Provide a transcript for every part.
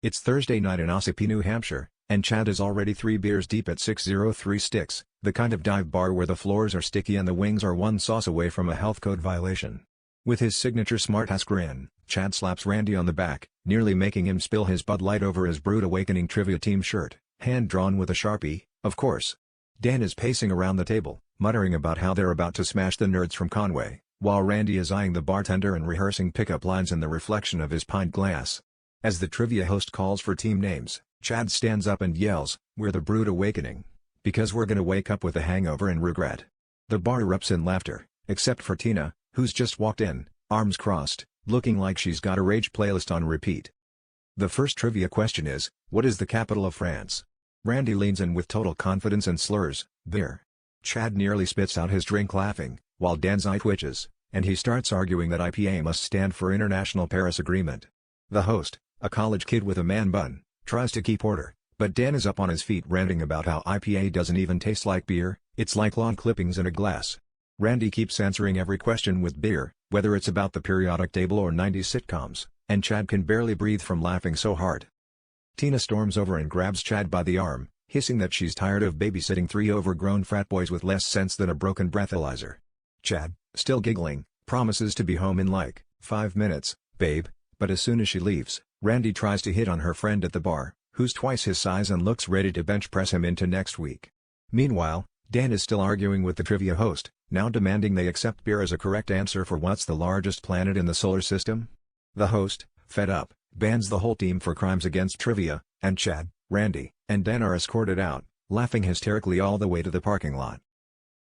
It's Thursday night in Ossipee, New Hampshire, and Chad is already 3 beers deep at 603 Sticks, the kind of dive bar where the floors are sticky and the wings are one sauce away from a health code violation. With his signature smartass grin, Chad slaps Randy on the back, nearly making him spill his Bud Light over his Brood Awakening trivia team shirt, hand-drawn with a Sharpie, of course. Dan is pacing around the table, muttering about how they're about to smash the nerds from Conway, while Randy is eyeing the bartender and rehearsing pickup lines in the reflection of his pint glass. As the trivia host calls for team names, Chad stands up and yells, "We're the Brood Awakening. Because we're gonna wake up with a hangover and regret." The bar erupts in laughter, except for Tina, who's just walked in, arms crossed, looking like she's got a Rage playlist on repeat. The first trivia question is, what is the capital of France? Randy leans in with total confidence and slurs, "Beer." Chad nearly spits out his drink laughing, while Dan's eye twitches, and he starts arguing that IPA must stand for International Paris Agreement. The host, a college kid with a man bun, tries to keep order, but Dan is up on his feet ranting about how IPA doesn't even taste like beer, it's like lawn clippings in a glass. Randy keeps answering every question with beer, whether it's about the periodic table or 90s sitcoms, and Chad can barely breathe from laughing so hard. Tina storms over and grabs Chad by the arm, hissing that she's tired of babysitting 3 overgrown frat boys with less sense than a broken breathalyzer. Chad, still giggling, promises to be home in like 5 minutes, babe, but as soon as she leaves, Randy tries to hit on her friend at the bar, who's twice his size and looks ready to bench press him into next week. Meanwhile, Dan is still arguing with the trivia host, now demanding they accept beer as a correct answer for what's the largest planet in the solar system. The host, fed up, bans the whole team for crimes against trivia, and Chad, Randy, and Dan are escorted out, laughing hysterically all the way to the parking lot.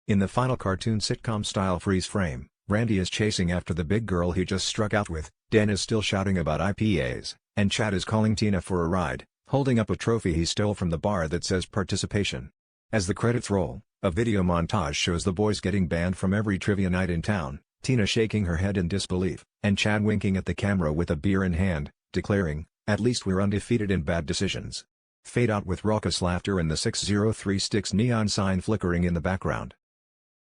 In the final cartoon sitcom-style freeze frame, Randy is chasing after the big girl he just struck out with, Dan is still shouting about IPAs, and Chad is calling Tina for a ride, holding up a trophy he stole from the bar that says participation. As the credits roll, a video montage shows the boys getting banned from every trivia night in town, Tina shaking her head in disbelief, and Chad winking at the camera with a beer in hand, declaring, "At least we're undefeated in bad decisions." Fade out with raucous laughter and the 603 Sticks neon sign flickering in the background.